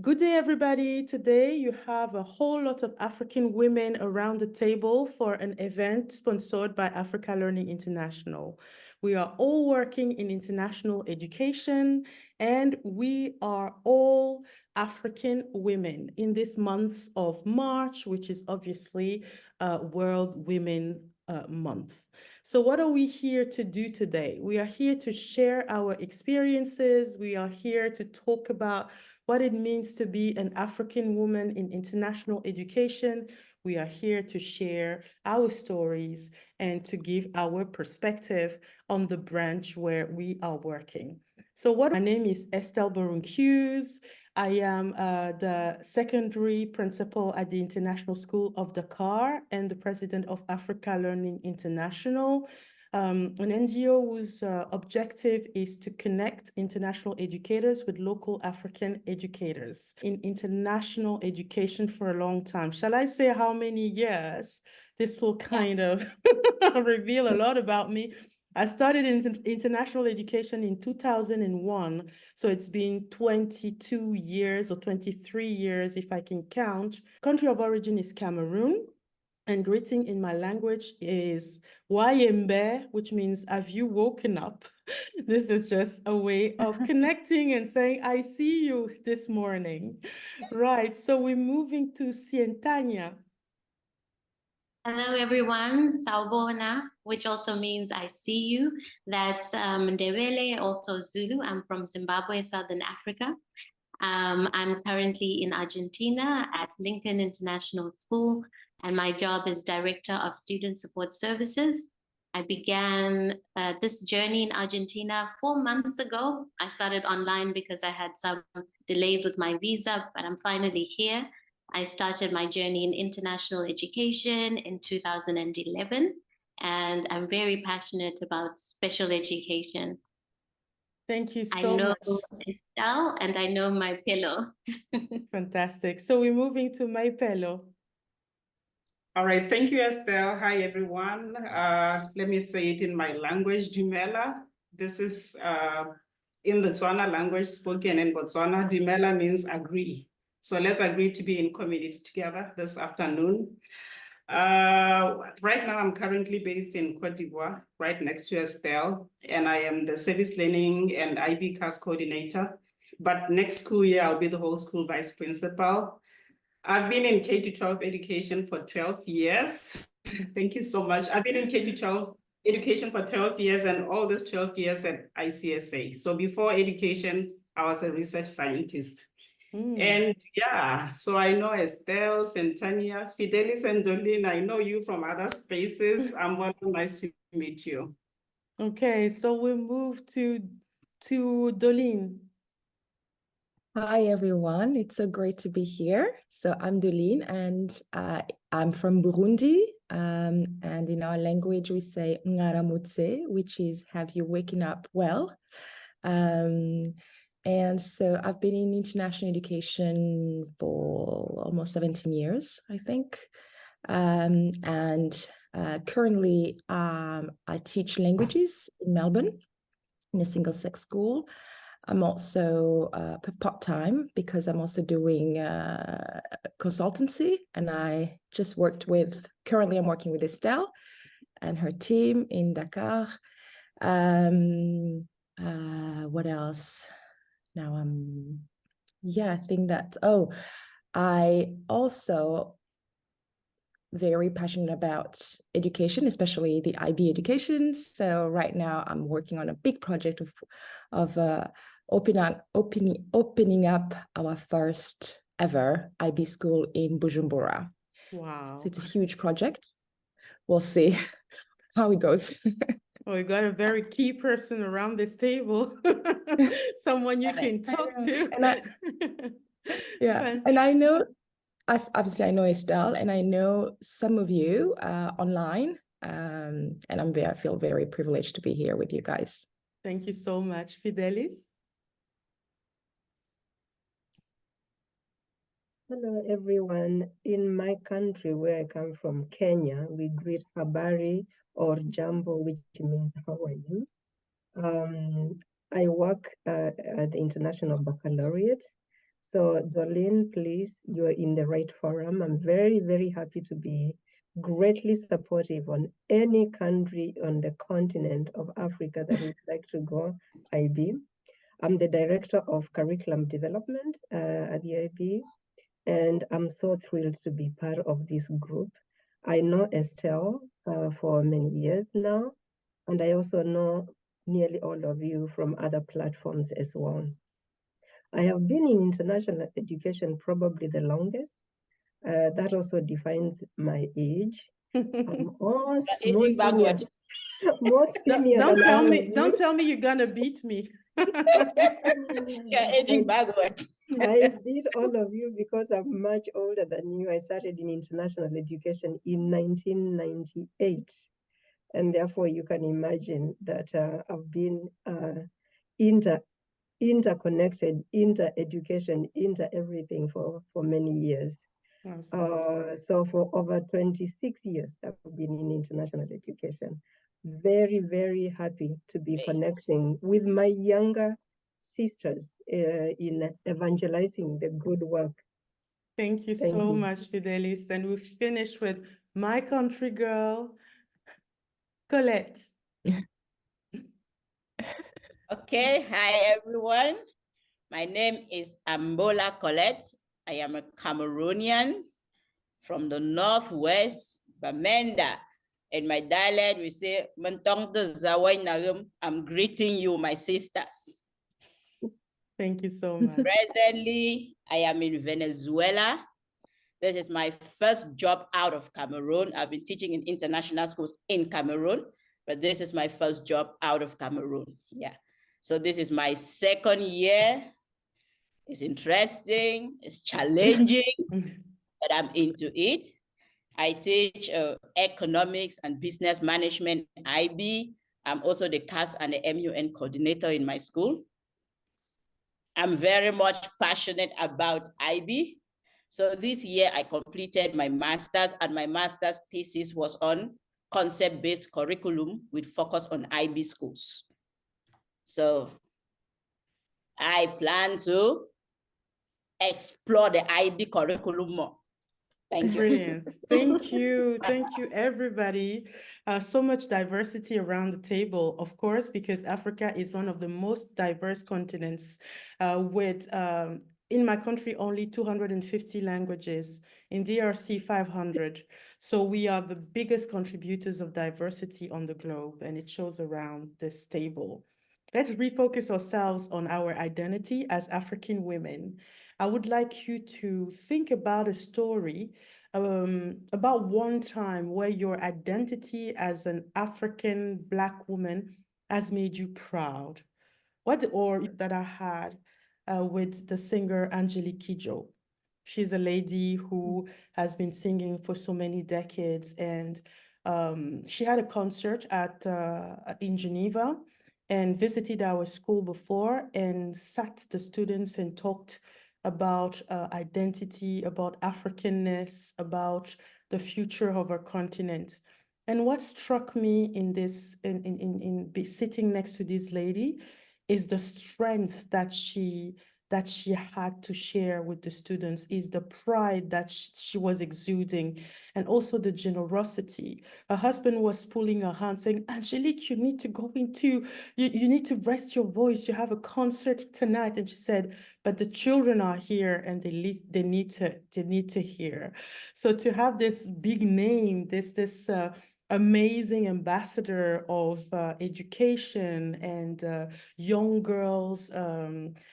Good day, everybody. Today you have a whole lot of African women around the table for an event sponsored by Africa Learning International. We are all working in international education, and we are all African women in this month of March, which is obviously World Women Month. So what are we here to do today? We are here to share our experiences. We are here to talk about what it means to be an African woman in international education. We are here to share our stories and to give our perspective on the branch where we are working. My name is Estelle Baroung Hughes. I am the secondary principal at the International School of Dakar and the president of Africa Learning International, an NGO whose objective is to connect international educators with local African educators in international education for a long time. Shall I say how many years? This will kind of reveal a lot about me. I started in international education in 2001, so it's been 22 years or 23 years if I can count. Country of origin is Cameroon, and greeting in my language is Wayembe, which means have you woken up? This is just a way of connecting and saying, I see you this morning. Right, so we're moving to Sientania. Hello, everyone. Sawubona, which also means I see you. That's Ndebele, also Zulu. I'm from Zimbabwe, Southern Africa. I'm currently in Argentina at Lincoln International School, and my job is Director of Student Support Services. I began this journey in Argentina 4 months ago. I started online because I had some delays with my visa, but I'm finally here. I started my journey in international education in 2011, and I'm very passionate about special education. Thank you so much. I know Estelle and I know Maipelo. Fantastic. So we're moving to Maipelo. All right, thank you, Estelle. Hi, everyone. Let me say it in my language, Dumela. This is in the Tswana language spoken in Botswana. Dumela means agree. So let's agree to be in community together this afternoon. Right now, I'm currently based in Cote d'Ivoire, right next to Estelle, and I am the Service Learning and IB CAS Coordinator. But next school year, I'll be the whole school vice principal. I've been in K-12 education for 12 years. Thank you so much. I've been in K-12 education for 12 years and all these 12 years at ICSA. So before education, I was a research scientist. And yeah, so I know Estelle, Sientania, Fidelis and Doline. I know you from other spaces. Ambola, nice to meet you. Okay, so we move to Doline. Hi, everyone. It's so great to be here. So I'm Doline, and I'm from Burundi. And in our language, we say Ngaramutse, which is have you waken up well? And so I've been in international education for almost 17 years, I think. Currently, I teach languages in Melbourne in a single-sex school. I'm also part-time because I'm also doing consultancy, and I just currently I'm working with Estelle and her team in Dakar. What else? Now I think that, I also very passionate about education, especially the IB education. So right now I'm working on a big project of opening up our first ever IB school in Bujumbura. Wow. So it's a huge project. We'll see how it goes. Oh, we got a very key person around this table. Someone you can talk to. And I know, obviously I know Estelle, and I know some of you online, and I feel very privileged to be here with you guys. Thank you so much. Fidelis? Hello, everyone. In my country, where I come from, Kenya, we greet habari or jambo, which means how are you? I work at the International Baccalaureate. So Doline, please, you're in the right forum. I'm very, very happy to be greatly supportive on any country on the continent of Africa that would like to go IB. I'm the Director of Curriculum Development at the IB, and I'm so thrilled to be part of this group. I know Estelle for many years now, and I also know nearly all of you from other platforms as well. I have been in international education probably the longest. That also defines my age. I'm more senior, more senior Don't than tell all of me, you. don't tell me you're gonna beat me. You're aging backward. I beat all of you because I'm much older than you. I started in international education in 1998. And therefore, you can imagine that I've been interconnected, inter-education, inter-everything for many years. Awesome. So for over 26 years, I've been in international education. Very, very happy to be connecting with my younger sisters in evangelizing the good work. Thank you Thank so you. much, Fidelis. And we finish with my country girl, Colette. Okay, hi everyone. My name is Ambola Colette. I am a Cameroonian from the Northwest, Bamenda. In my dialect, we say, I'm greeting you, my sisters. Thank you so much. Presently, I am in Venezuela. This is my first job out of Cameroon. I've been teaching in international schools in Cameroon, but this is my first job out of Cameroon. Yeah. So this is my second year. It's interesting, it's challenging, but I'm into it. I teach economics and business management IB. I'm also the CAS and the MUN coordinator in my school. I'm very much passionate about IB. So this year I completed my master's, and my master's thesis was on concept-based curriculum with focus on IB schools. So I plan to explore the IB curriculum more. Thank you. Brilliant. Thank you. Thank you, everybody. So much diversity around the table, of course, because Africa is one of the most diverse continents with, in my country, only 250 languages, in DRC, 500. So we are the biggest contributors of diversity on the globe, and it shows around this table. Let's refocus ourselves on our identity as African women. I would like you to think about a story about one time where your identity as an African Black woman has made you proud. Or that I had with the singer Angelique Kidjo. She's a lady who has been singing for so many decades, and she had a concert in Geneva and visited our school before and sat the students and talked about identity, about Africanness, about the future of our continent. And what struck me in this, in sitting next to this lady, is the strength that she had to share with the students, is the pride that she was exuding, and also the generosity. Her husband was pulling her hand saying, Angelique, you need to go into, you need to rest your voice. You have a concert tonight. And she said, but the children are here and they need to hear. So to have this big name, this amazing ambassador of education and young girls'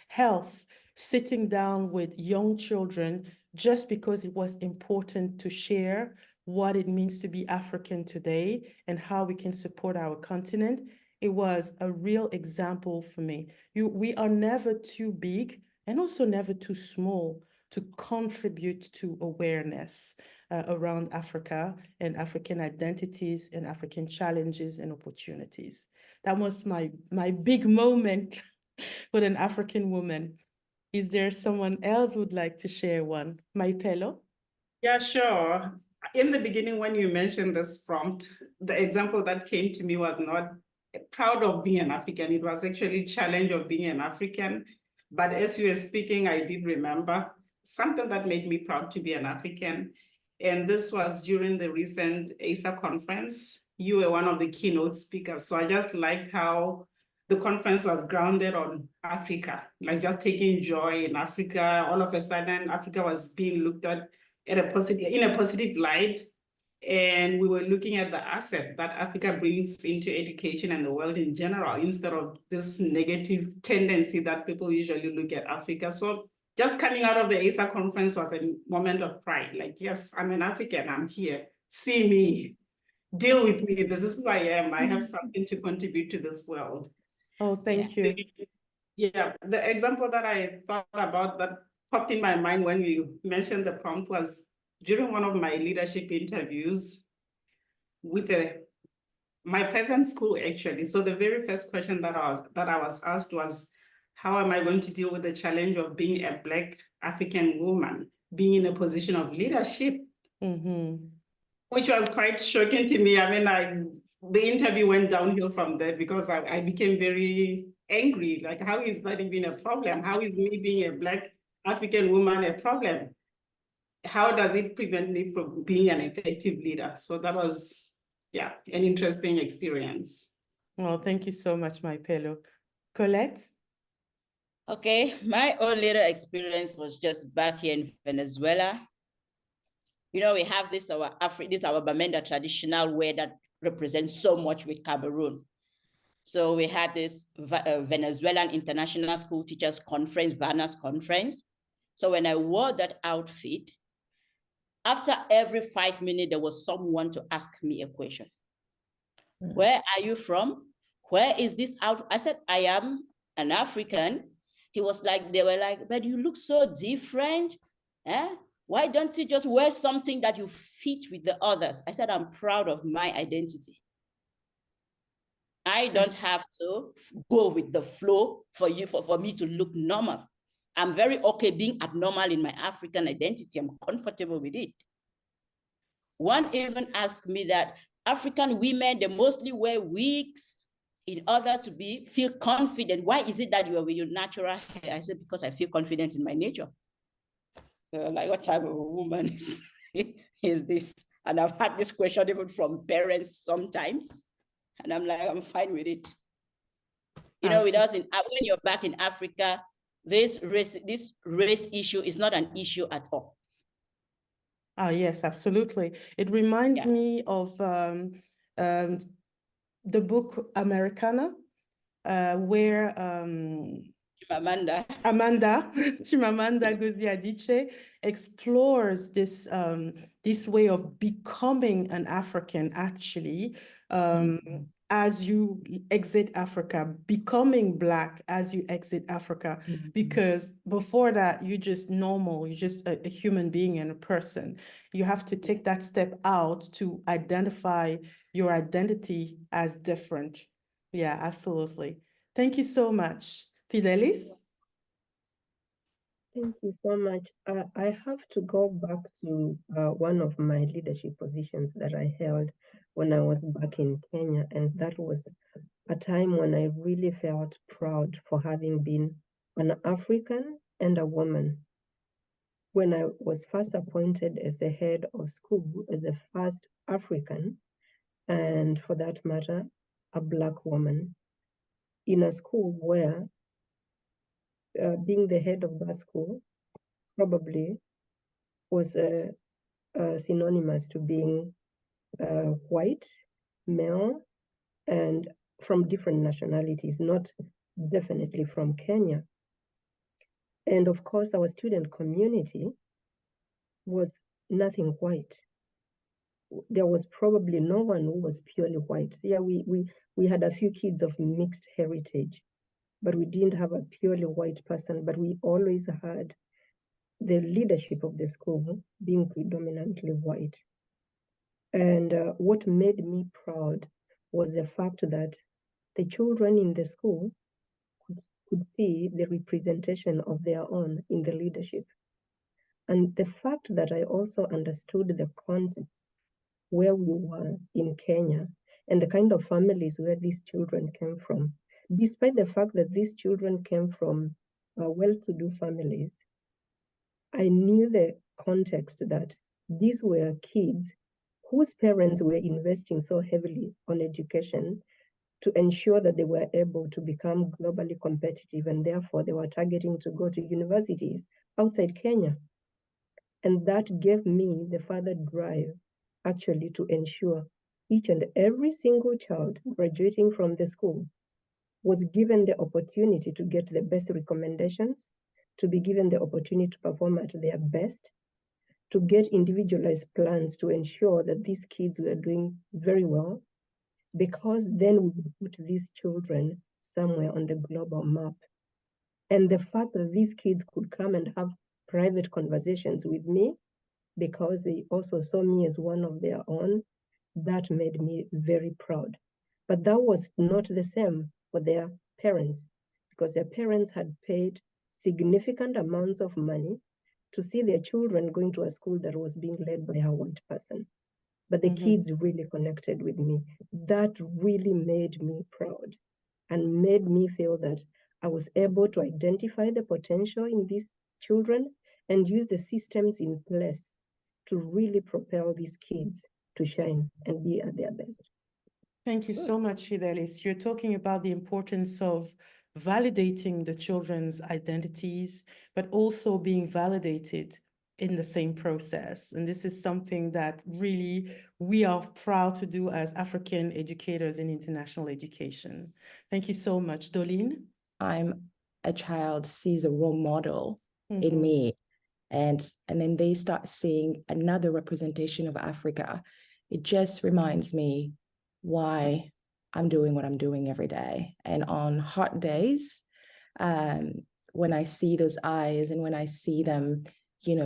health, sitting down with young children just because it was important to share what it means to be African today and how we can support our continent. It was a real example for me. We are never too big and also never too small to contribute to awareness around Africa and African identities and African challenges and opportunities. That was my big moment with an African woman. Is there someone else who would like to share one? Maipelo? Yeah, sure. In the beginning, when you mentioned this prompt, the example that came to me was not proud of being an African. It was actually challenge of being an African. But as you were speaking, I did remember something that made me proud to be an African. And this was during the recent ASA conference. You were one of the keynote speakers. So I just liked how the conference was grounded on Africa, like just taking joy in Africa. All of a sudden, Africa was being looked at in a positive light. And we were looking at the asset that Africa brings into education and the world in general, instead of this negative tendency that people usually look at Africa. So just coming out of the ASA conference was a moment of pride. Like, yes, I'm an African, I'm here. See me, deal with me. This is who I am. I have something to contribute to this world. Oh, thank you. Yeah, the example that I thought about that popped in my mind when you mentioned the prompt was during one of my leadership interviews with my present school, actually. So the very first question that I was asked was, how am I going to deal with the challenge of being a Black African woman, being in a position of leadership? Which was quite shocking to me. I mean, the interview went downhill from there because I became very angry. Like, how is that even a problem? How is me being a Black African woman a problem? How does it prevent me from being an effective leader? So that was, yeah, an interesting experience. Well, thank you so much, Maipelo. Colette? Okay, my own little experience was just back here in Venezuela. You know, we have this our Bamenda traditional wear that represents so much with Cameroon. So we had this Venezuelan International School Teachers Conference, VANAS conference. So when I wore that outfit, after every 5 minutes, there was someone to ask me a question. Where are you from? Where is this out? I said, I am an African. He was like, they were like, but you look so different. Eh? Why don't you just wear something that you fit with the others? I said, I'm proud of my identity. I don't have to go with the flow for me to look normal. I'm very okay being abnormal in my African identity. I'm comfortable with it. One even asked me that African women, they mostly wear wigs in order to feel confident. Why is it that you are with your natural hair? I said, because I feel confident in my nature. Like, what type of a woman is this? And I've had this question even from parents sometimes. And I'm like, I'm fine with it. You know, with us, when you're back in Africa, this race issue is not an issue at all. Oh, yes, absolutely. It reminds me of the book Americana, where Chimamanda Ngozi Adichie explores this way of becoming an African, actually, as you exit Africa, becoming Black as you exit Africa, because before that, you're just normal, you're just a human being and a person. You have to take that step out to identify your identity as different. Yeah, absolutely. Thank you so much. Fidelis? Thank you so much. I have to go back to one of my leadership positions that I held when I was back in Kenya, and that was a time when I really felt proud for having been an African and a woman. When I was first appointed as the head of school, as the first African, and for that matter, a Black woman, in a school where being the head of that school probably was synonymous to being white, male, and from different nationalities, not definitely from Kenya. And of course, our student community was nothing white. There was probably no one who was purely white. Yeah, we had a few kids of mixed heritage, but we didn't have a purely white person, but we always had the leadership of the school being predominantly white. And what made me proud was the fact that the children in the school could see the representation of their own in the leadership. And the fact that I also understood the context where we were in Kenya and the kind of families where these children came from, despite the fact that these children came from well-to-do families, I knew the context that these were kids whose parents were investing so heavily on education to ensure that they were able to become globally competitive, and therefore they were targeting to go to universities outside Kenya. And that gave me the further drive actually to ensure each and every single child graduating from the school was given the opportunity to get the best recommendations, to be given the opportunity to perform at their best, to get individualized plans to ensure that these kids were doing very well, because then we would put these children somewhere on the global map. And the fact that these kids could come and have private conversations with me, because they also saw me as one of their own, that made me very proud. But that was not the same for their parents, because their parents had paid significant amounts of money to see their children going to a school that was being led by a white person. But the kids really connected with me. That really made me proud and made me feel that I was able to identify the potential in these children and use the systems in place to really propel these kids to shine and be at their best. Thank you so much, Fidelis. You're talking about the importance of validating the children's identities, but also being validated in the same process. And this is something that really we are proud to do as African educators in international education. Thank you so much. Doline? A child sees a role model in me, and then they start seeing another representation of Africa. It just reminds me why I'm doing what I'm doing every day. And on hard days, when I see those eyes and when I see them,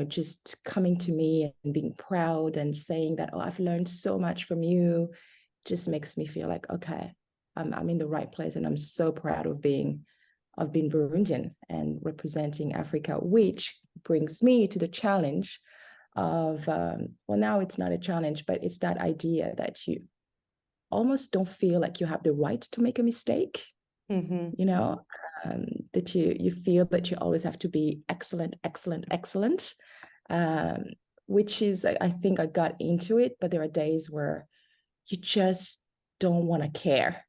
just coming to me and being proud and saying that, oh, I've learned so much from you, just makes me feel like, okay, I'm in the right place. And I'm so proud of being Burundian and representing Africa, which brings me to the challenge of, well, now it's not a challenge, but it's that idea that you almost don't feel like you have the right to make a mistake, that you feel that you always have to be excellent, which is, I think I got into it, but there are days where you just don't want to care.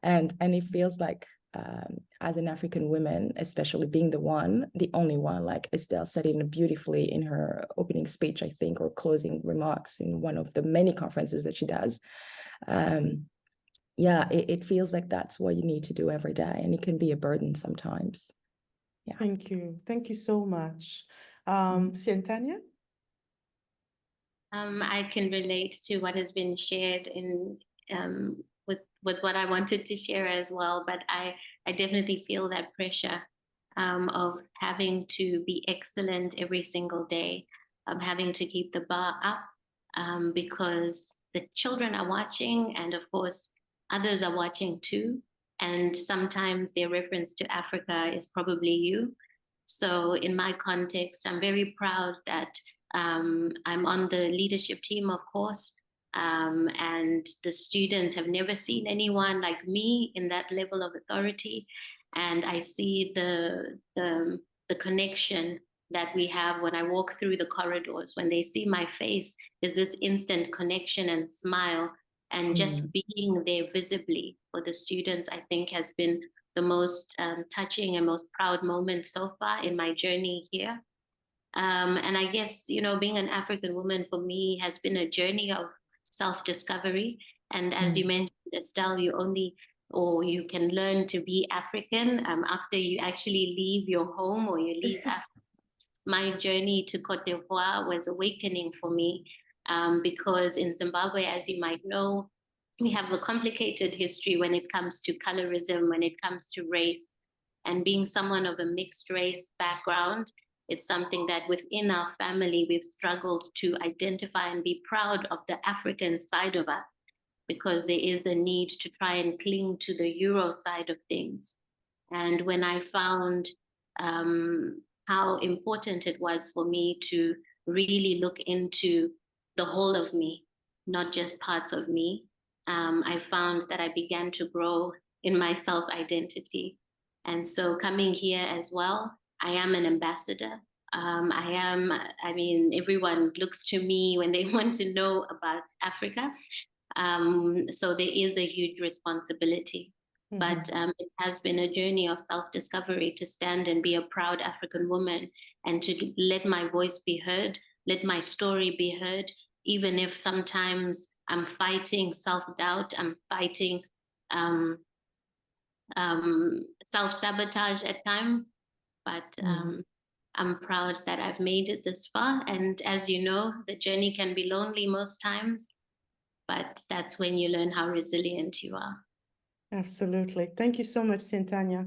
And it feels like, as an African woman, especially being the only one, like Estelle said it beautifully in her opening speech, I think, or closing remarks in one of the many conferences that she does. It feels like that's what you need to do every day, and it can be a burden sometimes. Yeah. Thank you so much. Sientania? I can relate to what has been shared with what I wanted to share as well, but I definitely feel that pressure of having to be excellent every single day, having to keep the bar up, because the children are watching, and of course others are watching too, and sometimes their reference to Africa is probably you. So in my context, I'm very proud that I'm on the leadership team, of course, and the students have never seen anyone like me in that level of authority. And I see the connection that we have when I walk through the corridors. When they see my face, there's this instant connection and smile, and just being there visibly for the students, I think, has been the most touching and most proud moment so far in my journey here. And I guess, being an African woman for me has been a journey of self-discovery. And as you mentioned, Estelle, you can learn to be African after you actually leave your home or you leave Africa. My journey to Cote d'Ivoire was awakening for me, because in Zimbabwe, as you might know, we have a complicated history when it comes to colorism, when it comes to race. And being someone of a mixed race background, it's something that within our family, we've struggled to identify and be proud of the African side of us, because there is a need to try and cling to the Euro side of things. And when I found how important it was for me to really look into the whole of me, not just parts of me, I found that I began to grow in my self-identity. And so coming here as well, I am an ambassador. I mean, everyone looks to me when they want to know about Africa. So there is a huge responsibility. But it has been a journey of self-discovery to stand and be a proud African woman and to let my voice be heard, let my story be heard, even if sometimes I'm fighting self-doubt, I'm fighting self-sabotage at times, but I'm proud that I've made it this far. And as you know, the journey can be lonely most times, but that's when you learn how resilient you are. Absolutely. Thank you so much, Sientania.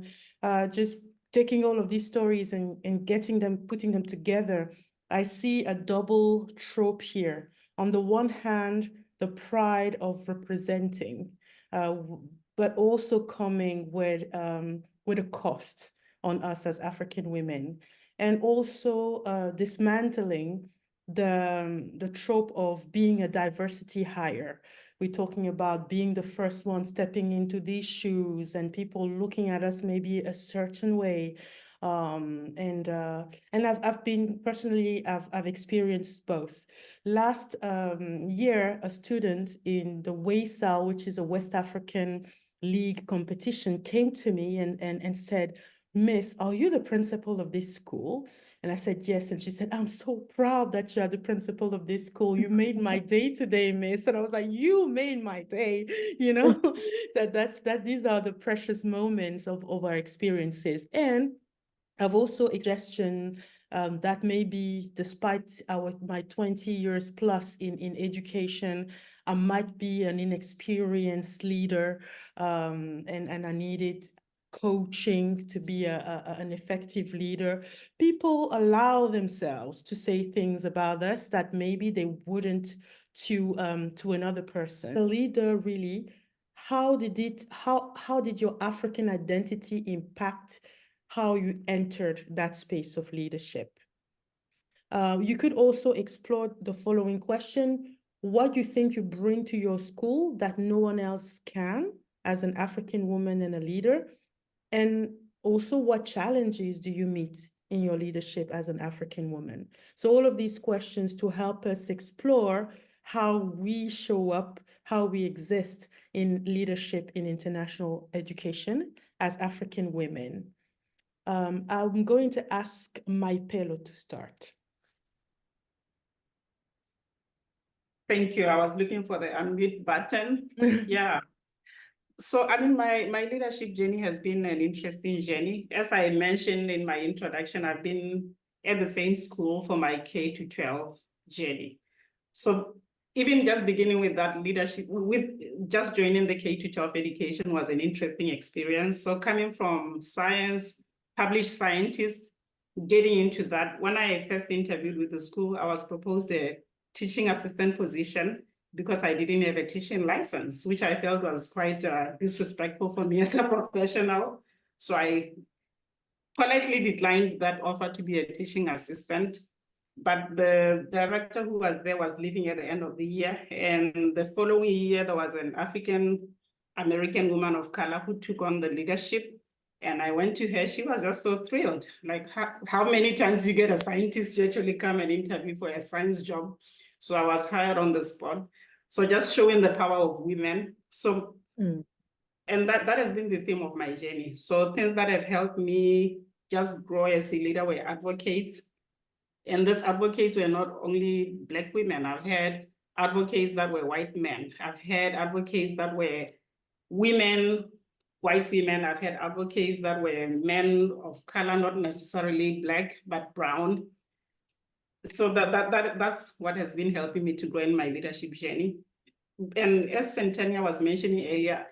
Just taking all of these stories and getting them, putting them together, I see a double trope here. On the one hand, the pride of representing, but also coming with a cost on us as African women, and also dismantling the trope of being a diversity hire. We're talking about being the first one stepping into these shoes and people looking at us maybe a certain way. And I've been personally, I've experienced both. Last year, a student in the WASAL, which is a West African League competition, came to me and said, "Miss, are you the principal of this school?" And I said, "Yes." And she said, "I'm so proud that you are the principal of this school. You made my day today, Miss." And I was like, "You made my day," you know, these are the precious moments of our experiences. And I've also suggestion that maybe despite my 20 years plus in education, I might be an inexperienced leader, and I needed coaching to be an effective leader. People allow themselves to say things about us that maybe they wouldn't to another person. The leader really, how did your African identity impact how you entered that space of leadership? You could also explore the following question: what you think you bring to your school that no one else can as an African woman and a leader? And also, what challenges do you meet in your leadership as an African woman? So all of these questions to help us explore how we show up, how we exist in leadership in international education as African women. I'm going to ask Maipelo to start. Thank you. I was looking for the unmute button. Yeah. So, I mean, my leadership journey has been an interesting journey. As I mentioned in my introduction, I've been at the same school for my K-12 journey. So even just beginning with that leadership, with just joining the K-12 education was an interesting experience. So coming from science, published scientists, getting into that, when I first interviewed with the school, I was proposed a teaching assistant position because I didn't have a teaching license, which I felt was quite disrespectful for me as a professional. So I politely declined that offer to be a teaching assistant. But the director who was there was leaving at the end of the year. And the following year, there was an African-American woman of color who took on the leadership. And I went to her. She was just so thrilled. Like, how many times you get a scientist to actually come and interview for a science job? So I was hired on the spot. So just showing the power of women. So, and that has been the theme of my journey. So things that have helped me just grow as a leader were advocates. And these advocates were not only Black women. I've had advocates that were white men. I've had advocates that were women, white women. I've had advocates that were men of color, not necessarily Black, but brown. So that's what has been helping me to grow in my leadership journey. And as Sientania was mentioning earlier,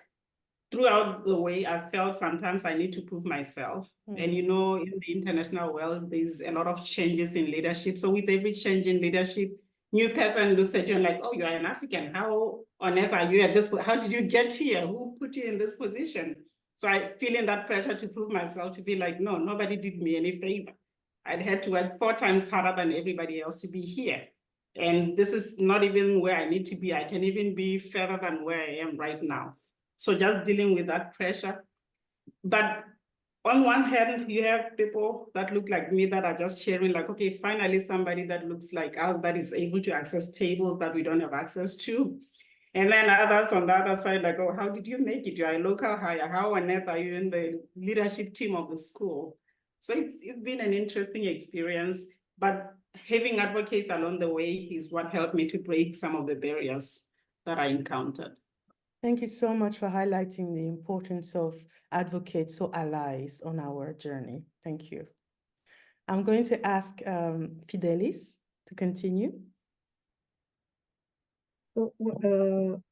throughout the way, I felt sometimes I need to prove myself. And you know, in the international world, there's a lot of changes in leadership. So with every change in leadership, new person looks at you and like, "Oh, you're an African. How on earth are you at this? How did you get here? Who put you in this position?" So I feeling that pressure to prove myself, to be like, no, nobody did me any favor. I'd had to work 4 times harder than everybody else to be here. And this is not even where I need to be. I can even be further than where I am right now. So just dealing with that pressure. But on one hand, you have people that look like me that are just sharing like, okay, finally somebody that looks like us that is able to access tables that we don't have access to. And then others on the other side, like, oh, how did you make it? You're a local hire. How on earth are you in the leadership team of the school? So it's been an interesting experience, but having advocates along the way is what helped me to break some of the barriers that I encountered. Thank you so much for highlighting the importance of advocates or allies on our journey. Thank you. I'm going to ask Fidelis to continue. So,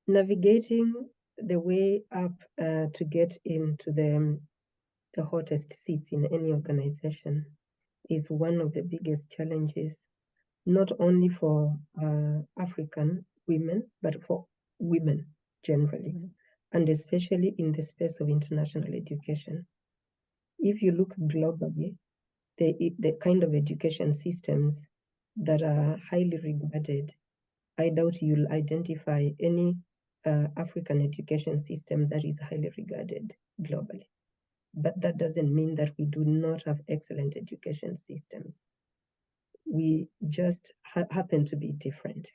navigating the way up to get into the hottest seats in any organization is one of the biggest challenges, not only for African women, but for women generally, and especially in the space of international education. If you look globally, the kind of education systems that are highly regarded, I doubt you'll identify any African education system that is highly regarded globally. But that doesn't mean that we do not have excellent education systems. We just happen to be different.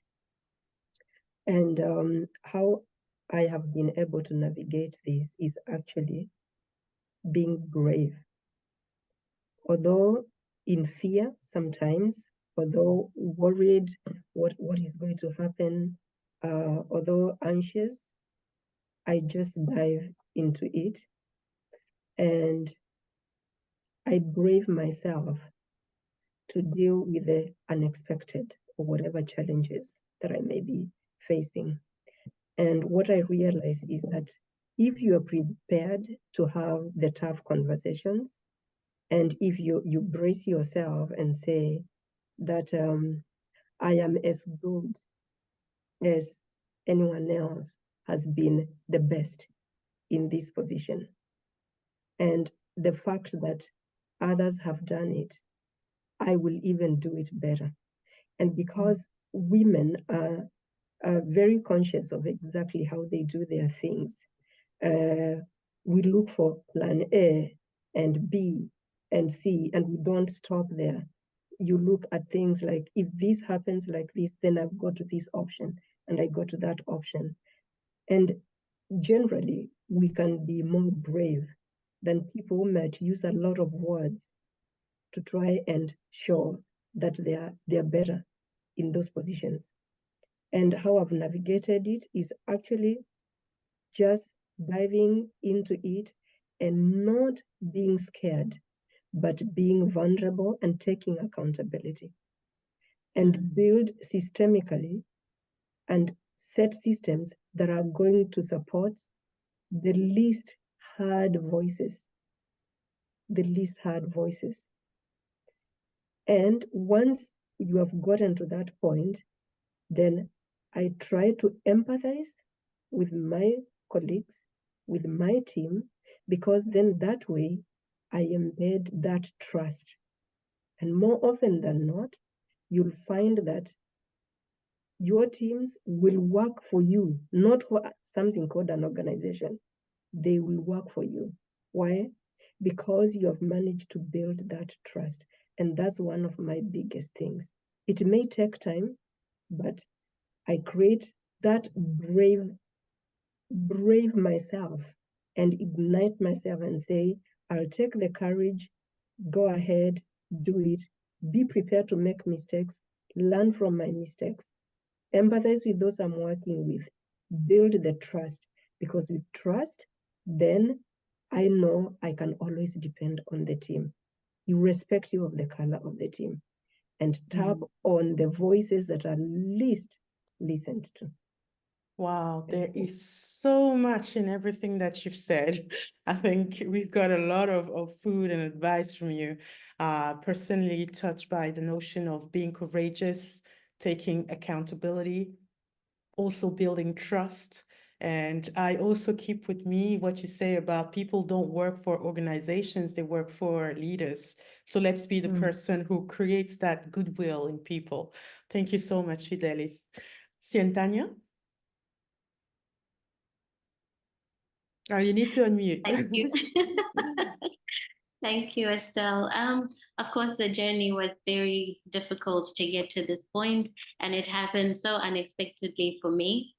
And how I have been able to navigate this is actually being brave. Although in fear sometimes, although worried what is going to happen, although anxious, I just dive into it and I brave myself to deal with the unexpected or whatever challenges that I may be facing. And what I realize is that if you are prepared to have the tough conversations, and if you brace yourself and say that I am as good as anyone else has been the best in this position, and the fact that others have done it, I will even do it better. And because women are very conscious of exactly how they do their things, we look for plan A and B and C, and we don't stop there. You look at things like, if this happens like this, then I've got to this option and I go to that option. And generally, we can be more brave than people who might use a lot of words to try and show that they are better in those positions. And how I've navigated it is actually just diving into it and not being scared, but being vulnerable and taking accountability, and build systemically and set systems that are going to support the least heard voices, And once you have gotten to that point, then I try to empathize with my colleagues, with my team, because then that way I embed that trust. And more often than not, you'll find that your teams will work for you, not for something called an organization. They will work for you. Why? Because you have managed to build that trust. And that's one of my biggest things. It may take time, but I create that brave myself and ignite myself and say, I'll take the courage, go ahead, do it, be prepared to make mistakes, learn from my mistakes, empathize with those I'm working with, build the trust, because with trust, then I know I can always depend on the team, irrespective of the color of the team, and tap on the voices that are least listened to. Wow, there is so much in everything that you've said. I think we've got a lot of food and advice from you. Personally touched by the notion of being courageous, taking accountability, also building trust. And I also keep with me what you say about people don't work for organizations, they work for leaders. So let's be the person who creates that goodwill in people. Thank you so much, Fidelis. Sientania? Oh, you need to unmute. Thank you. Thank you, Estelle. Of course, the journey was very difficult to get to this point, and it happened so unexpectedly for me.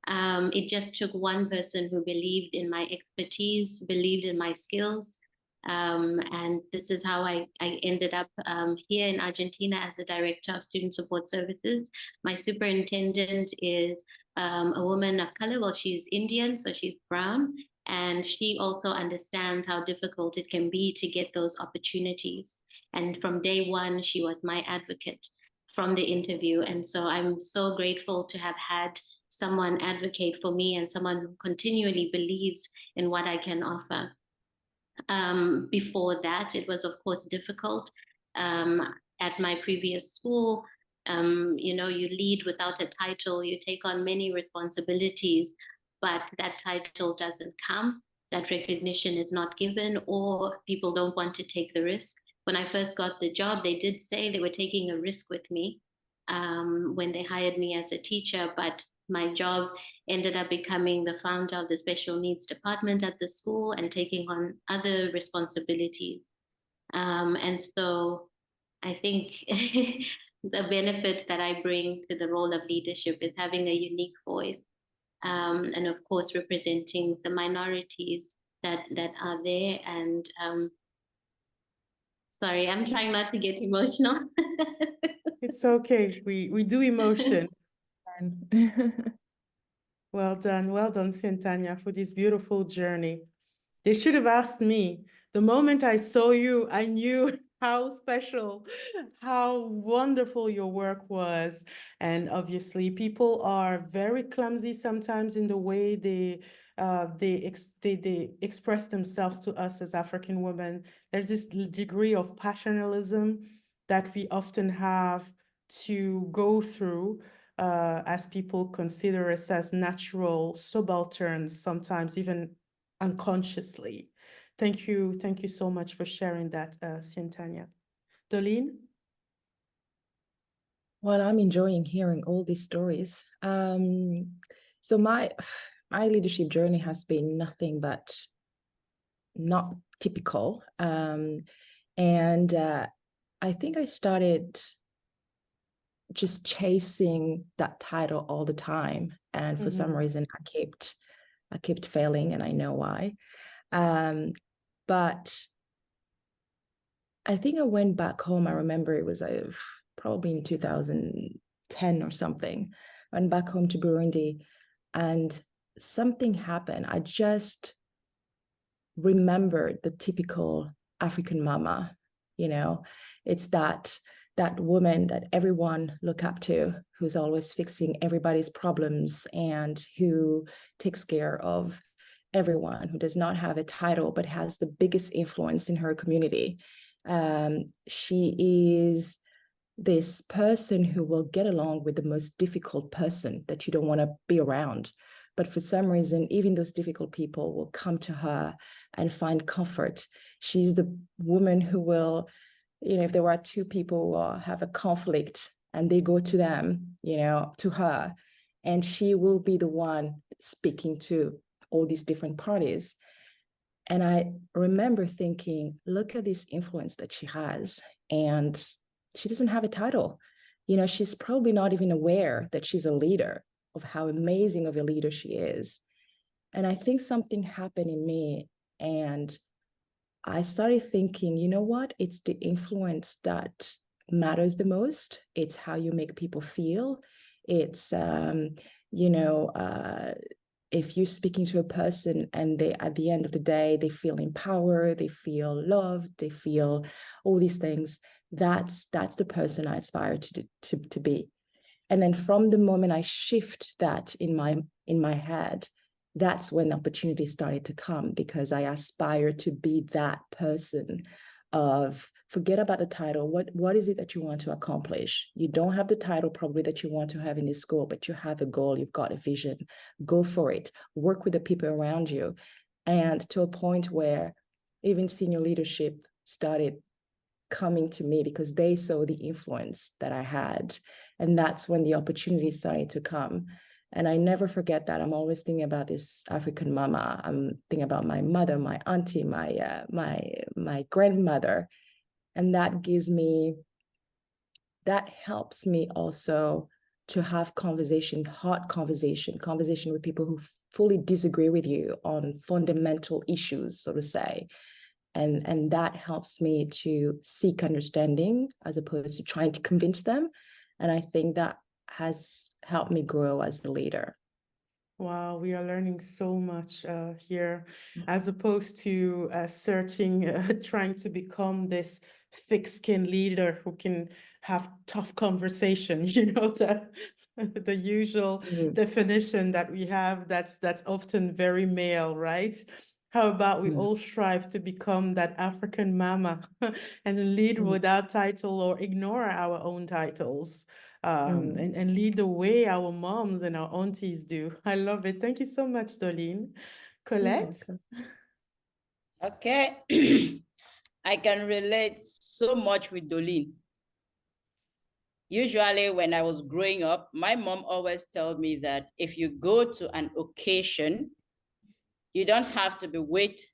It just took one person who believed in my expertise, believed in my skills. And this is how I ended up here in Argentina as the Director of Student Support Services. My superintendent is a woman of color. Well, she's Indian, so she's brown. And she also understands how difficult it can be to get those opportunities. And from day one, she was my advocate from the interview. And so I'm so grateful to have had someone advocate for me and someone who continually believes in what I can offer. Before that, it was, of course, difficult. At my previous school, you know, you lead without a title, you take on many responsibilities, but that title doesn't come, that recognition is not given, or people don't want to take the risk. When I first got the job, they did say they were taking a risk with me when they hired me as a teacher, but my job ended up becoming the founder of the special needs department at the school and taking on other responsibilities. And so I think the benefits that I bring to the role of leadership is having a unique voice, and of course representing the minorities that are there. And sorry, I'm trying not to get emotional. It's okay. We do emotion. Well done, Sientania, for this beautiful journey. They should have asked me. The moment I saw you, I knew how special, how wonderful your work was. And obviously, people are very clumsy sometimes in the way they express themselves to us as African women. There's this degree of passionalism that we often have to go through as people consider us as natural subalterns, sometimes even unconsciously. Thank you so much for sharing that, Sientania. Doline? Well, I'm enjoying hearing all these stories. So my leadership journey has been nothing but not typical. And I think I started just chasing that title all the time. And for some reason, I kept failing, and I know why. But I think I went back home. I remember it was probably in 2010 or something. I went back home to Burundi, and something happened. I just remembered the typical African mama. You know, it's that woman that everyone look up to, who's always fixing everybody's problems and who takes care of everyone, who does not have a title but has the biggest influence in her community. She is this person who will get along with the most difficult person that you don't want to be around. But for some reason, even those difficult people will come to her and find comfort. She's the woman who will, you know, if there were two people who have a conflict and they go to them, you know, to her, and she will be the one speaking to all these different parties. And I remember thinking, look at this influence that she has. And she doesn't have a title. You know, she's probably not even aware that she's a leader, of how amazing of a leader she is. And I think something happened in me, and I started thinking, you know what? It's the influence that matters the most. It's how you make people feel. It's, if you're speaking to a person and they, at the end of the day, they feel empowered, they feel loved, they feel all these things, that's the person I aspire to be. And then from the moment I shift that in my head, that's when opportunities started to come, because I aspire to be that person of, forget about the title. What is it that you want to accomplish? You don't have the title probably that you want to have in this school, but you have a goal, you've got a vision. Go for it. Work with the people around you. And to a point where even senior leadership started coming to me because they saw the influence that I had. And that's when the opportunities started to come. And I never forget that. I'm always thinking about this African mama. I'm thinking about my mother, my auntie, my grandmother. And that helps me also to have hard conversation with people who fully disagree with you on fundamental issues, so to say. And that helps me to seek understanding as opposed to trying to convince them. And I think that has helped me grow as a leader. Wow, we are learning so much here, as opposed to trying to become this thick-skinned leader who can have tough conversations, the usual definition that we have that's often very male, right? How about we all strive to become that African mama and lead without title or ignore our own titles, and lead the way our moms and our aunties do. I love it. Thank you so much, Doline. Colette? Okay. I can relate so much with Doline. Usually when I was growing up, my mom always told me that if you go to an occasion, you don't have to wait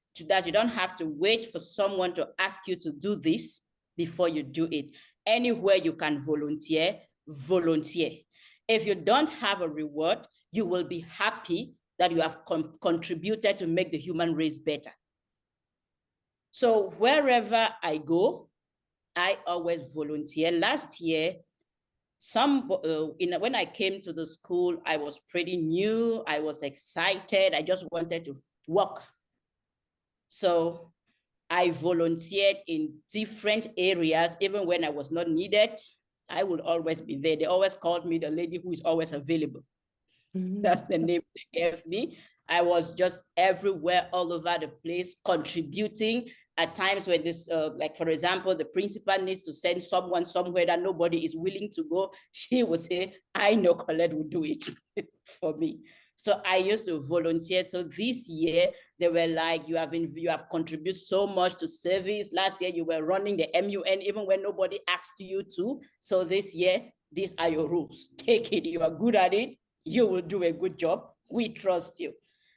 for someone to ask you to do this before you do it. Anywhere you can volunteer, volunteer. If you don't have a reward, you will be happy that you have contributed to make the human race better. So wherever I go, I always volunteer. Last year, when I came to the school, I was pretty new. I was excited. I just wanted to work. So I volunteered in different areas, even when I was not needed. I would always be there. They always called me the lady who is always available. That's the name they gave me. I was just everywhere, all over the place, contributing. At times when this, like for example, the principal needs to send someone somewhere that nobody is willing to go, she would say, I know Colette will do it for me. So I used to volunteer. So this year, they were like, you have contributed so much to service. Last year, you were running the MUN, even when nobody asked you to. So this year, these are your rules. Take it. You are good at it. You will do a good job. We trust you.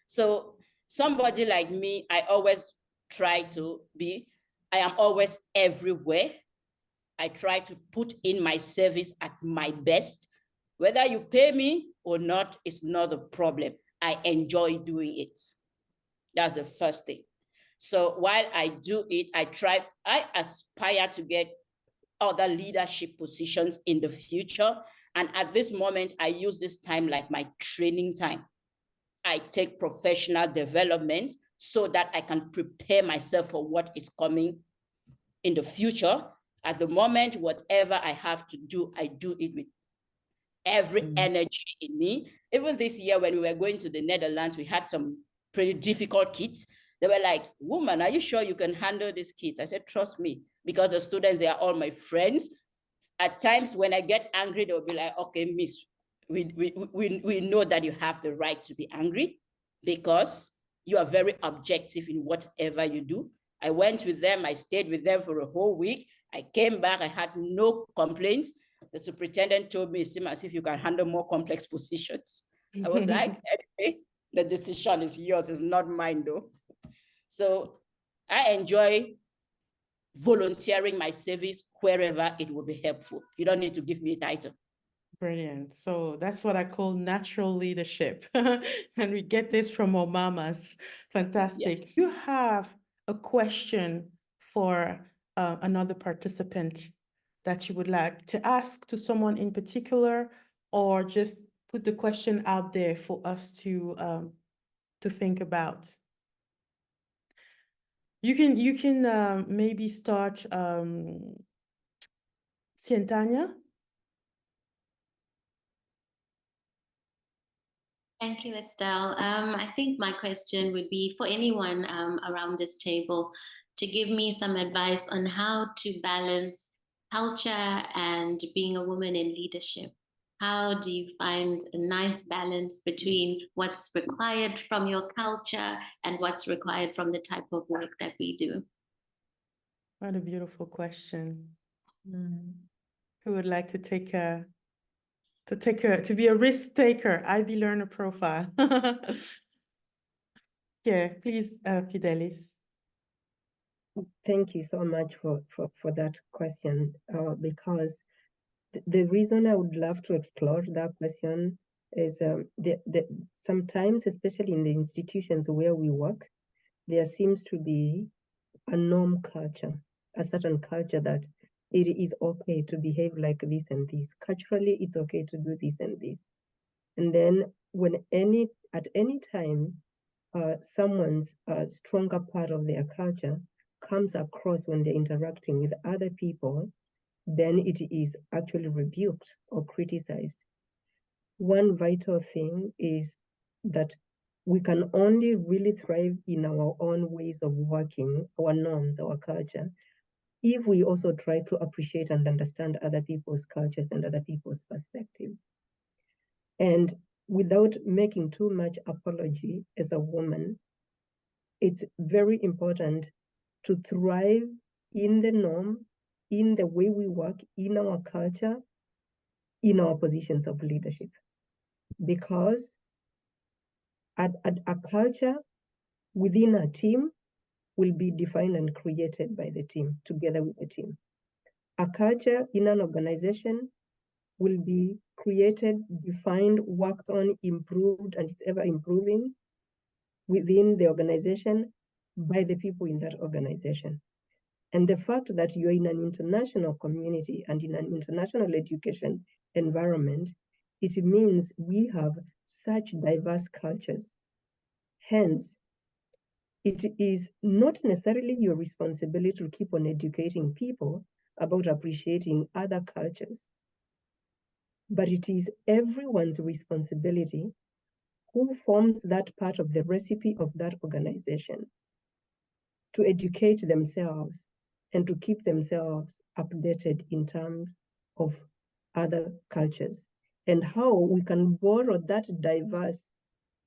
So somebody like me, I always try to be, I am always everywhere. I try to put in my service at my best. Whether you pay me or not, it's not a problem. I enjoy doing it. That's the first thing. So while I do it, I aspire to get other leadership positions in the future. And at this moment, I use this time like my training time. I take professional development so that I can prepare myself for what is coming in the future. At the moment, whatever I have to do, I do it with every energy in me. Even this year, when we were going to the Netherlands, we had some pretty difficult kids. They were like, woman, are you sure you can handle these kids? I said, trust me, because the students, they are all my friends. At times when I get angry, they'll be like, okay, miss, we know that you have the right to be angry because you are very objective in whatever you do. I went with them, I stayed with them for a whole week. I came back, I had no complaints. The superintendent told me, it seems as if you can handle more complex positions. I was like, anyway, the decision is yours, it's not mine though. So I enjoy volunteering my service wherever it will be helpful. You don't need to give me a title. Brilliant. So that's what I call natural leadership. And we get this from our mamas. Fantastic. Yeah. You have a question for another participant that you would like to ask to someone in particular, or just put the question out there for us to think about. You can maybe start Sientania. Thank you, Estelle. I think my question would be for anyone around this table to give me some advice on how to balance culture and being a woman in leadership. How do you find a nice balance between what's required from your culture and what's required from the type of work that we do? What a beautiful question. Who would like to take the to be a risk taker, IB learner profile. Yeah, please, Fidelis. Thank you so much for that question, because the reason I would love to explore that question is sometimes, especially in the institutions where we work, there seems to be a norm culture, a certain culture that it is okay to behave like this and this. Culturally, it's okay to do this and this. And then at any time, someone's stronger part of their culture comes across when they're interacting with other people, then it is actually rebuked or criticized. One vital thing is that we can only really thrive in our own ways of working, our norms, our culture, if we also try to appreciate and understand other people's cultures and other people's perspectives. And without making too much apology as a woman, it's very important to thrive in the norm, in the way we work, in our culture, in our positions of leadership. Because a culture within a team will be defined and created by the team, together with the team. A culture in an organization will be created, defined, worked on, improved, and it's ever improving within the organization by the people in that organization. And the fact that you're in an international community and in an international education environment, it means we have such diverse cultures. Hence, it is not necessarily your responsibility to keep on educating people about appreciating other cultures, but it is everyone's responsibility who forms that part of the recipe of that organization to educate themselves and to keep themselves updated in terms of other cultures and how we can borrow that diverse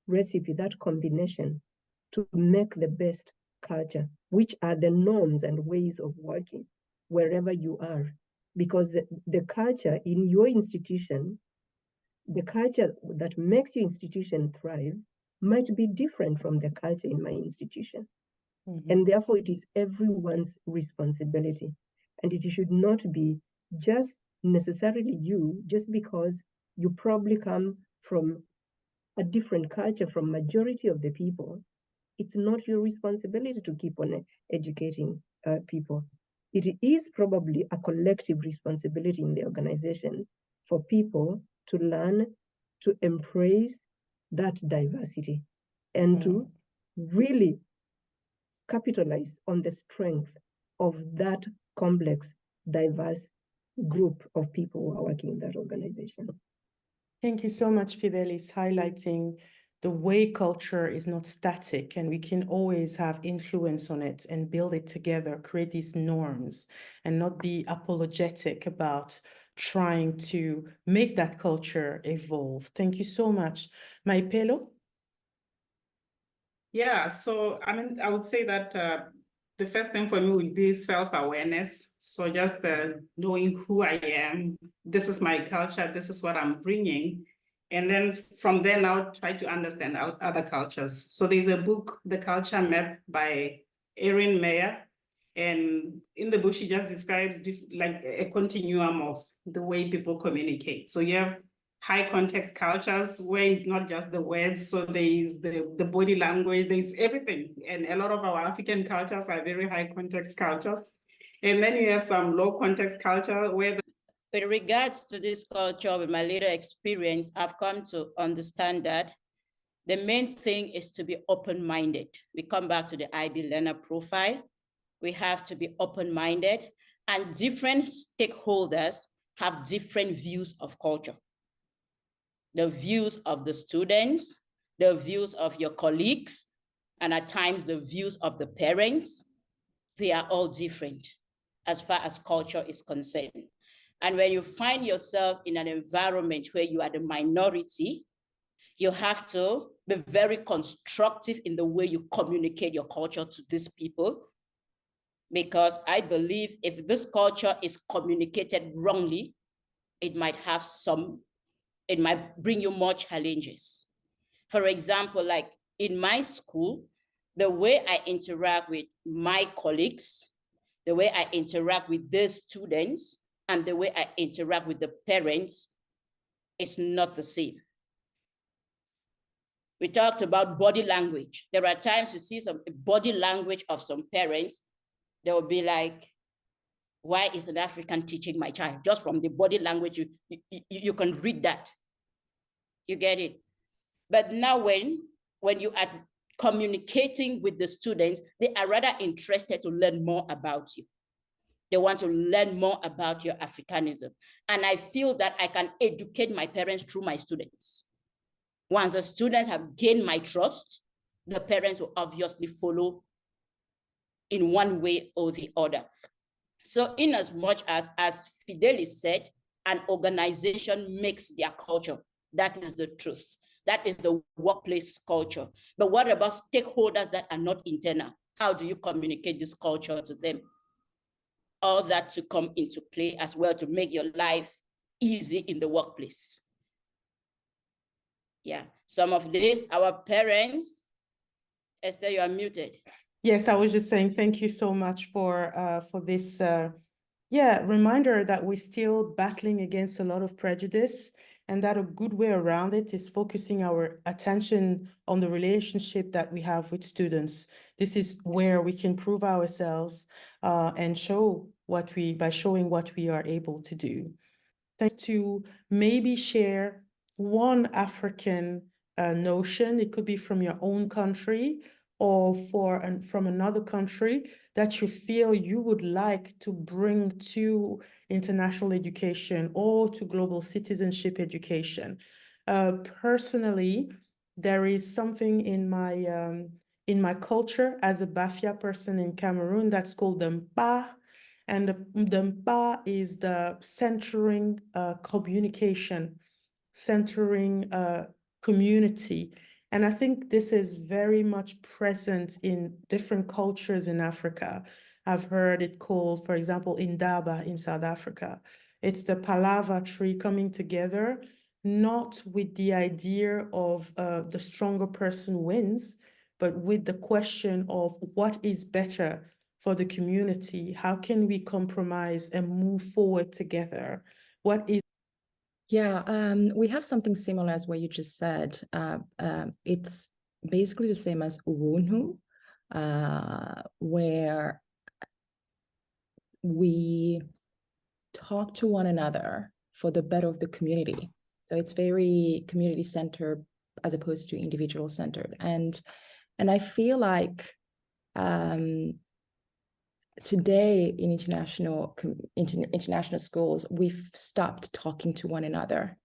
recipe, that combination, to make the best culture, which are the norms and ways of working wherever you are. Because the culture in your institution, the culture that makes your institution thrive might be different from the culture in my institution. Mm-hmm. And therefore, it is everyone's responsibility. And it should not be just necessarily you, just because you probably come from a different culture from majority of the people. It's not your responsibility to keep on educating people. It is probably a collective responsibility in the organization for people to learn to embrace that diversity and to really capitalize on the strength of that complex, diverse group of people who are working in that organization. Thank you so much, Fidelis, highlighting the way culture is not static and we can always have influence on it and build it together, create these norms and not be apologetic about trying to make that culture evolve. Thank you so much. Maipelo? Yeah, so I would say that the first thing for me would be self-awareness. So just knowing who I am, this is my culture, this is what I'm bringing. And then from there now try to understand other cultures. So there's a book, The Culture Map by Erin Meyer. And in the book, she just describes like a continuum of the way people communicate. So you have high context cultures where it's not just the words, so there is the body language, there's everything. And a lot of our African cultures are very high context cultures. And then you have some low context culture where with regards to this culture, with my later experience, I've come to understand that the main thing is to be open-minded. We come back to the IB learner profile. We have to be open-minded, and different stakeholders have different views of culture. The views of the students, the views of your colleagues, and at times the views of the parents, they are all different as far as culture is concerned. And when you find yourself in an environment where you are the minority, you have to be very constructive in the way you communicate your culture to these people. Because I believe if this culture is communicated wrongly, it might have some it might bring you more challenges. For example, like in my school, the way I interact with my colleagues, the way I interact with the students, and the way I interact with the parents is not the same. We talked about body language. There are times you see some body language of some parents, they will be like, why is an African teaching my child? Just from the body language, you can read that. You get it. But now when you are communicating with the students, they are rather interested to learn more about you. They want to learn more about your Africanism. And I feel that I can educate my parents through my students. Once the students have gained my trust, the parents will obviously follow in one way or the other. So in as much as Fidelis said, an organization makes their culture. That is the truth. That is the workplace culture. But what about stakeholders that are not internal? How do you communicate this culture to them? All that to come into play as well to make your life easy in the workplace. Yeah, some of these, our parents, Estelle, you are muted. Yes, I was just saying thank you so much for this reminder that we're still battling against a lot of prejudice, and that a good way around it is focusing our attention on the relationship that we have with students. This is where we can prove ourselves and show by showing what we are able to do. Thanks to maybe share one African notion. It could be from your own country or from another country that you feel you would like to bring to international education or to global citizenship education. Personally, there is something in my culture as a Bafia person in Cameroon that's called the Mpa. And the Mpa is the centering communication, centering community. And I think this is very much present in different cultures in Africa. I've heard it called, for example, Indaba in South Africa. It's the palava tree coming together, not with the idea of the stronger person wins, but with the question of what is better for the community. How can we compromise and move forward together? What is we have something similar as what you just said. It's basically the same as Ubuntu, where we talk to one another for the better of the community. So it's very community-centered as opposed to individual-centered. And I feel like today in international schools, we've stopped talking to one another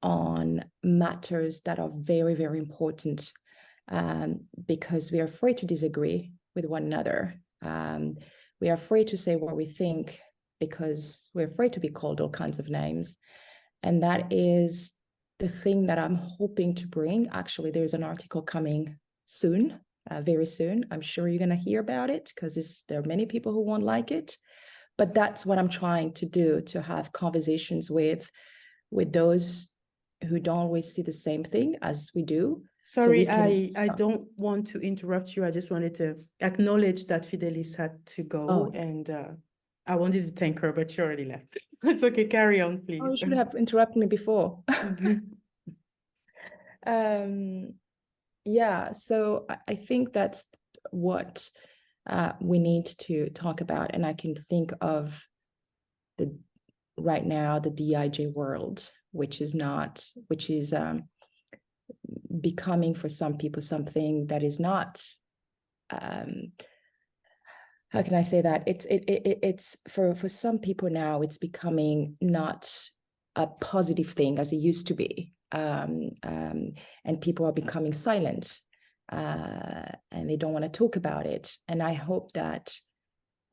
on matters that are very, very important because we are afraid to disagree with one another. We are afraid to say what we think because we're afraid to be called all kinds of names. And that is the thing that I'm hoping to bring. Actually, there's an article coming soon. Very soon. I'm sure you're going to hear about it because there are many people who won't like it. But that's what I'm trying to do, to have conversations with those who don't always see the same thing as we do. Sorry, so I don't want to interrupt you. I just wanted to acknowledge that Fidelis had to go and I wanted to thank her, but she already left. It's okay. Carry on, please. Oh, you should have interrupted me before. Yeah, so I think that's what we need to talk about. And I can think of right now, the DIJ world, which is becoming for some people something that is not, how can I say that? It's for some people now, it's becoming not a positive thing as it used to be. And people are becoming silent and they don't want to talk about it. And I hope that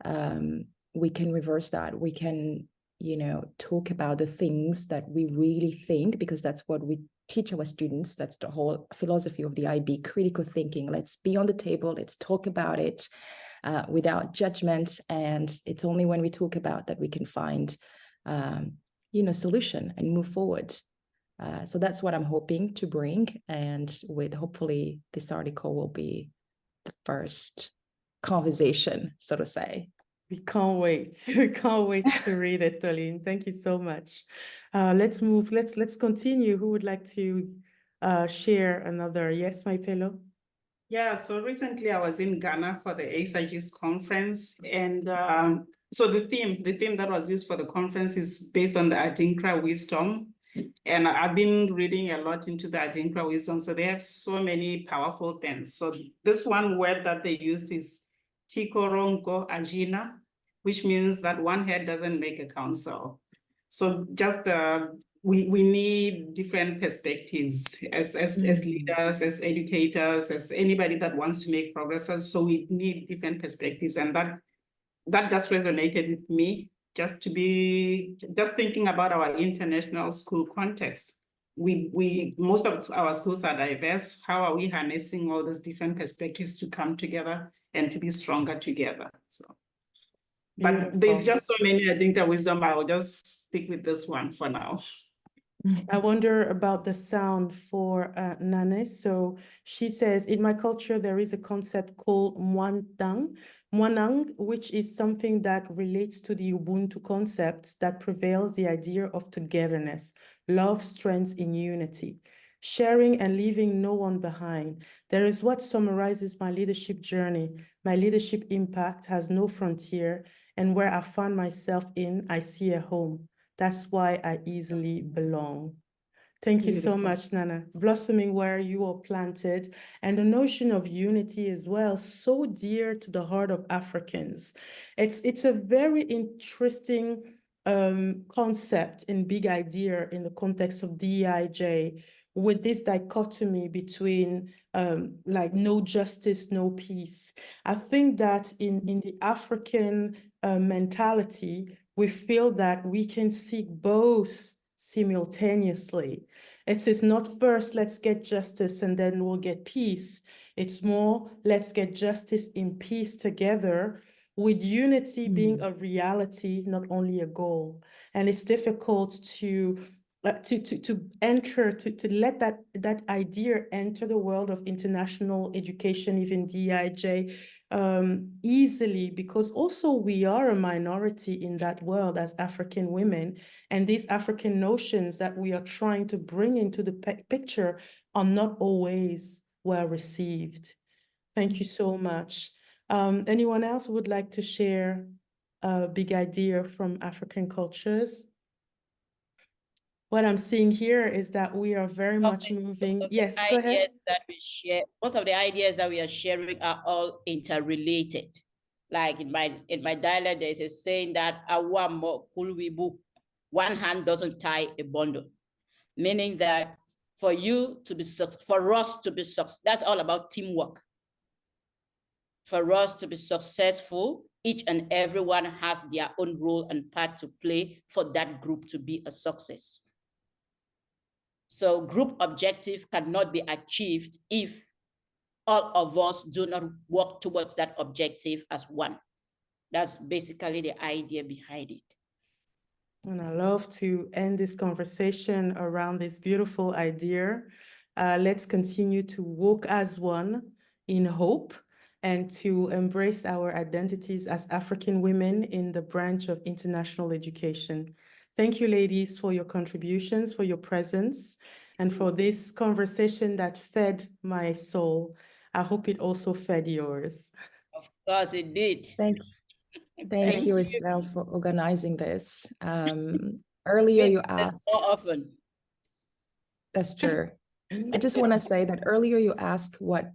we can reverse that. We can, talk about the things that we really think, because that's what we teach our students. That's the whole philosophy of the IB, critical thinking. Let's be on the table. Let's talk about it without judgment. And it's only when we talk about that we can find, solution and move forward. So that's what I'm hoping to bring. And with hopefully this article will be the first conversation, so to say. We can't wait. We can't wait to read it, Doline. Thank you so much. Let's continue. Who would like to share another? Yes, Maipelo? Yeah, so recently I was in Ghana for the ASIG's conference, and so the theme that was used for the conference is based on the Adinkra wisdom, and I've been reading a lot into the Adinkra wisdom, so they have so many powerful things. So this one word that they used is Tikorongo Ajina, which means that one head doesn't make a council. So just we need different perspectives as leaders, as educators, as anybody that wants to make progress. So we need different perspectives, and that just resonated with me. Just thinking about our international school context. Most of our schools are diverse. How are we harnessing all those different perspectives to come together and to be stronger together? So. But there's just so many, I think, that wisdom, I'll just stick with this one for now. I wonder about the sound for Nane. So she says, in my culture, there is a concept called Mwanang, which is something that relates to the Ubuntu concepts that prevails the idea of togetherness, love, strength in unity, sharing and leaving no one behind. There is what summarizes my leadership journey. My leadership impact has no frontier, and where I find myself in, I see a home. That's why I easily belong. Thank you so much, Nana. Blossoming where you are planted, and the notion of unity as well, so dear to the heart of Africans. It's a very interesting concept and big idea in the context of DEIJ, with this dichotomy between like no justice, no peace. I think that in the African mentality, we feel that we can seek both simultaneously. It is not first, let's get justice and then we'll get peace. It's more, let's get justice in peace together, with unity being a reality, not only a goal. And it's difficult to enter, to let that idea enter the world of international education, even DIJ, easily, because also we are a minority in that world as African women, and these African notions that we are trying to bring into the picture are not always well received. Thank you so much. Anyone else would like to share a big idea from African cultures? What I'm seeing here is that we are very much moving. Yes, go ahead. Most of the ideas that we are sharing are all interrelated. Like in my dialect, there's a saying that one hand doesn't tie a bundle, meaning that for us to be successful, that's all about teamwork. For us to be successful, each and everyone has their own role and part to play for that group to be a success. So group objective cannot be achieved if all of us do not work towards that objective as one. That's basically the idea behind it. And I love to end this conversation around this beautiful idea. Let's continue to walk as one in hope and to embrace our identities as African women in the branch of international education. Thank you, ladies, for your contributions, for your presence, and for this conversation that fed my soul. I hope it also fed yours. Of course it did. Thank you, Estelle, for organizing this. Earlier you asked. More often. That's true. I just want to say that earlier you asked what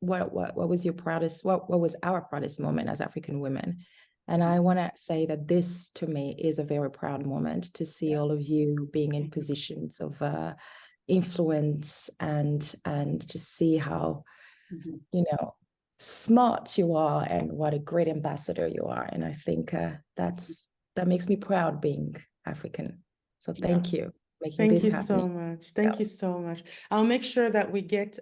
was your proudest, what was our proudest moment as African women? And I want to say that this, to me, is a very proud moment to see all of you being in positions of influence and to see how, you know, smart you are and what a great ambassador you are. And I think that makes me proud being African. So thank you. making Thank this you happen. so much. Thank you so much. I'll make sure that we get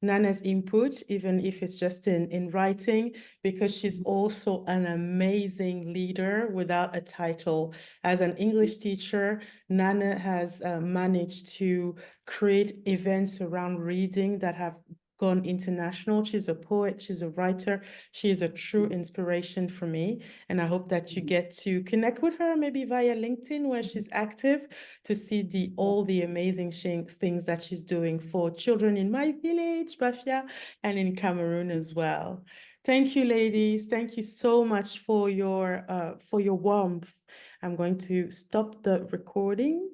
Nana's input, even if it's just in writing, because she's also an amazing leader without a title. As an English teacher, Nana has managed to create events around reading that have gone international. She's a poet, she's a writer, she is a true inspiration for me. And I hope that you get to connect with her, maybe via LinkedIn, where she's active, to see all the amazing things that she's doing for children in my village, Bafia, and in Cameroon as well. Thank you, ladies. Thank you so much for your warmth. I'm going to stop the recording.